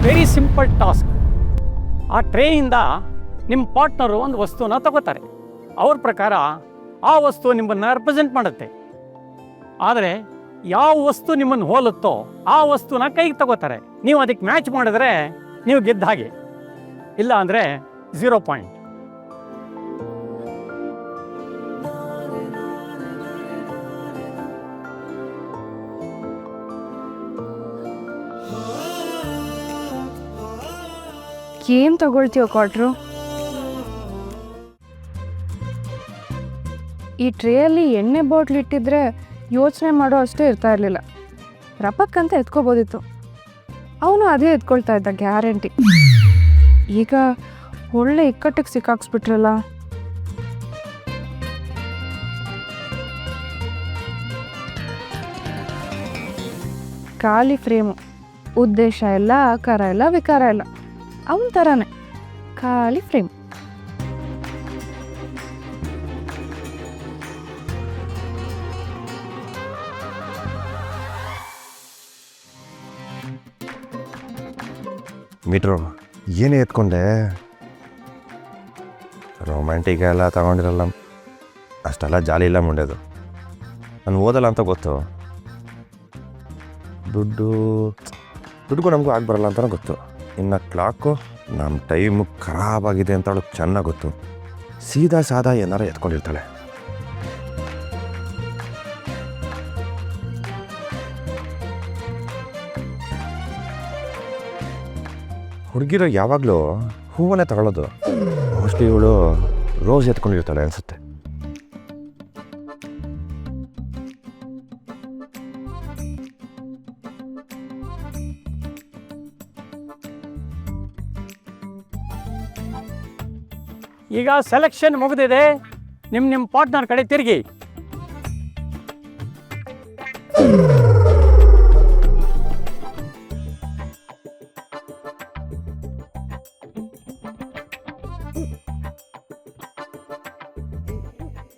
Very simple task. ಆ ಟ್ರೇಯಿಂದ ನಿಮ್ಮ partner ಒಂದು ವಸ್ತುನ ತಗೋತಾರೆ. ಅವ್ರ ಪ್ರಕಾರ ಆ ವಸ್ತು ನಿಮ್ಮನ್ನು ರೆಪ್ರೆಸೆಂಟ್ ಮಾಡುತ್ತೆ. ಆದರೆ ಯಾವ ವಸ್ತು ನಿಮ್ಮನ್ನು ಹೋಲುತ್ತೋ ಆ ವಸ್ತುನ ಕೈಗೆ ತಗೋತಾರೆ. ನೀವು ಅದಕ್ಕೆ ಮ್ಯಾಚ್ ಮಾಡಿದ್ರೆ ನೀವು ಗೆದ್ದ ಹಾಗೆ, ಇಲ್ಲ ಅಂದರೆ 0 ಪಾಯಿಂಟ್. ಏನು ತಗೊಳ್ತೀವೋ ಕ್ವಾಟ್ರು? ಈ ಟ್ರೇಯಲ್ಲಿ ಎಣ್ಣೆ ಬಾಟ್ಲ್ ಇಟ್ಟಿದ್ರೆ ಯೋಚನೆ ಮಾಡೋ ಅಷ್ಟೇ ಇರ್ತಾ ಇರಲಿಲ್ಲ. ರಪಕ್ಕಂತ ಎತ್ಕೋಬೋದಿತ್ತು. ಅವನು ಅದೇ ಎತ್ಕೊಳ್ತಾ ಇದ್ದ ಗ್ಯಾರಂಟಿ. ಈಗ ಒಳ್ಳೆ ಇಕ್ಕಟ್ಟಿಗೆ ಸಿಕ್ಕಾಕ್ಸ್ಬಿಟ್ರಲ್ಲ. ಖಾಲಿ ಫ್ರೇಮು, ಉದ್ದೇಶ ಇಲ್ಲ, ಆಕಾರ ಇಲ್ಲ, ವಿಕಾರ ಇಲ್ಲ. ಅವನ ಥರನೇ ಖಾಲಿ ಫ್ರೇಮ್. ಮೀಟ್ರು ಏನೇ ಎತ್ಕೊಂಡೆ? ರೊಮ್ಯಾಂಟಿಕ್ ಎಲ್ಲ ತಗೊಂಡಿರಲ್ಲ, ಅಷ್ಟೆಲ್ಲ ಜಾಲಿ ಇಲ್ಲ ಮುಂಡೆದು. ನಾನು ಓದಲ್ಲ ಅಂತ ಗೊತ್ತು, ದುಡ್ಡು ನಮಗೂ ಆಗ್ಬರಲ್ಲ ಅಂತಲೂ ಗೊತ್ತು. ಇನ್ನು ಕ್ಲಾಕು ನಮ್ಮ ಟೈಮು ಖರಾಬಾಗಿದೆ ಅಂತ ಅವಳು ಚೆನ್ನಾಗಿ ಗೊತ್ತು. ಸೀದಾ ಸಾದಾ ಏನಾರ ಎತ್ಕೊಂಡಿರ್ತಾಳೆ. ಹುಡುಗಿರೋ ಯಾವಾಗಲೂ ಹೂವನ್ನೇ ತಗೊಳ್ಳೋದು. ಮೋಸ್ಟ್ಲಿ ಇವಳು ರೋಸ್ ಎತ್ಕೊಂಡಿರ್ತಾಳೆ ಅನಿಸುತ್ತೆ. ಈಗ ಸೆಲೆಕ್ಷನ್ ಮುಗಿದಿದೆ. ನಿಮ್ಮ ಪಾರ್ಟ್ನರ್ ಕಡೆ ತಿರುಗಿ.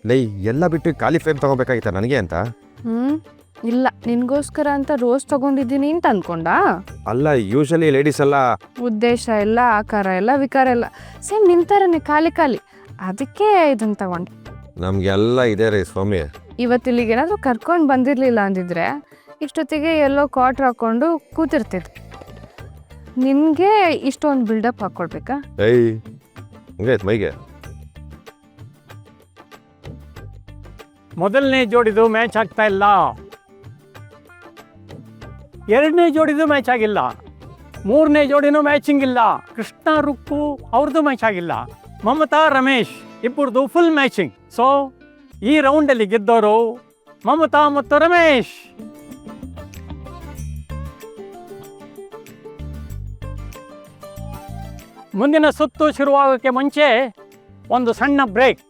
ಲೈ ಎಲ್ಲ ಬಿಟ್ಟು ಖಾಲಿ ಫ್ರೇಮ್ ತಗೋಬೇಕಾಗಿತ್ತ ನನಗೆ ಅಂತ? ಇಲ್ಲ, ನಿನಗೋಸ್ಕರ ಅಂತ ರೋಸ್ ತಗೊಂಡಿದ್ದೀನಿ ಅಂತ ಅಂದ್ಕೊಂಡ? ಅಲ್ಲ, ಯೂಶಲಿ ಲೇಡೀಸ್ ಎಲ್ಲ ಉದ್ದೇಶ ಇಲ್ಲ, ಆಕಾರ ಇಲ್ಲ, ವಿಕಾರ ಇಲ್ಲ, ಸೇಮ್ ನಿಂತಾರನೆ ಖಾಲಿ ಖಾಲಿ. ಅದಕ್ಕೆ ಇದನ್ನು ತಗೊಂಡೆ. ನಮಗೆಲ್ಲ ಇದೆ ರೀ ಸ್ವಾಮಿ. ಇವತ್ತಿಲ್ಲಿಗೆ ಏನಾದರೂ ಕರ್ಕೊಂಡು ಬಂದಿರಲಿಲ್ಲ ಅಂದಿದ್ರೆ ಇಷ್ಟೊತ್ತಿಗೆ ಎಲ್ಲೋ ಕ್ವಾಟ್ರ್ ಹಾಕ್ಕೊಂಡು ಕೂತಿರ್ತಿದ್ದೆ. ನಿನಗೆ ಇಷ್ಟೊಂದು ಬಿಲ್ಡಪ್ ಹಾಕ್ಕೊಡ್ಬೇಕಾ? ಏಯ್ ಹಂಗಾಯ್ತು ಮೈಗೆ. ಮೊದಲನೇ ಜೋಡಿದು ಮ್ಯಾಚ್ ಆಗ್ತಾ ಇಲ್ಲ, ಎರಡನೇ ಜೋಡಿದು ಮ್ಯಾಚ್ ಆಗಿಲ್ಲ, ಮೂರನೇ ಜೋಡಿನೂ ಮ್ಯಾಚಿಂಗ್ ಇಲ್ಲ. ಕೃಷ್ಣ ರುಕ್ಕು ಅವ್ರದ್ದು ಮ್ಯಾಚ್ ಆಗಿಲ್ಲ. ಮಮತಾ ರಮೇಶ್ ಇಬ್ಬರದು ಫುಲ್ ಮ್ಯಾಚಿಂಗ್. ಸೊ ಈ ರೌಂಡಲ್ಲಿ ಗೆದ್ದವರು ಮಮತಾ ಮತ್ತು ರಮೇಶ್. ಮುಂದಿನ ಸುತ್ತು ಶುರುವಾಗೋಕ್ಕೆ ಮುಂಚೆ ಒಂದು ಸಣ್ಣ ಬ್ರೇಕ್.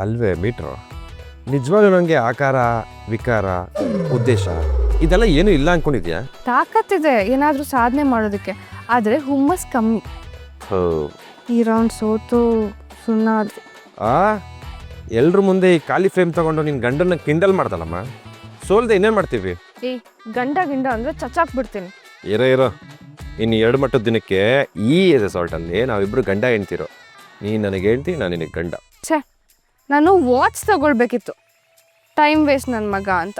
ಅಲ್ವೇ ಮೀಟ್ರು, ನಿಜವಾಗ್ಲೂ ನನಗೆ ಆಕಾರ, ವಿಕಾರ, ಉದ್ದೇಶ ಇದೆಲ್ಲ ಏನೂ ಇಲ್ಲ ಅಂದ್ಕೊಂಡಿದ್ಯಾ? ತಾಕತ್ತಿದೆ ಏನಾದರೂ ಸಾಧನೆ ಮಾಡೋದಕ್ಕೆ, ಆದರೆ ಹುಮ್ಮಸ್ ಕಮ್ಮಿ. ಈ ರೌಂಡ್ ಸೋತು ಸುನ್ನಾದ್ರು. ಎಲ್ರ ಮುಂದೆ ಈ ಖಾಲಿ ಫ್ರೇಮ್ ತಗೊಂಡು ನಿನ್ನ ಗಂಡನ್ನ ಕಿಂಡಲ್ ಮಾಡ್ದಲ್ಲಮ್ಮ. ಸೋಲ್ದೆ ಇನ್ನೇನು ಮಾಡ್ತೀವಿ? ಗಂಡ ಅಂದರೆ ಚಚಾಕ್ಬಿಡ್ತೀನಿ. ಇರೋ ಇನ್ನು 2 ಮಟ್ಟದ ದಿನಕ್ಕೆ ಈ ರೆಸಾರ್ಟಲ್ಲಿ ನಾವಿಬ್ಬರು ಗಂಡ ಹೆಣ್ತಿರೋ. ನೀನು ನನಗೆ ಹೇಳ್ತಿ, ನಾನು ನಿನಗೆ ಗಂಡ. ಛೇ, ನಾನು ವಾಚ್ ತಗೊಳ್ಬೇಕಿತ್ತು. ಟೈಮ್ ವೇಸ್ಟ್ ನನ್ನ ಮಗ ಅಂತ.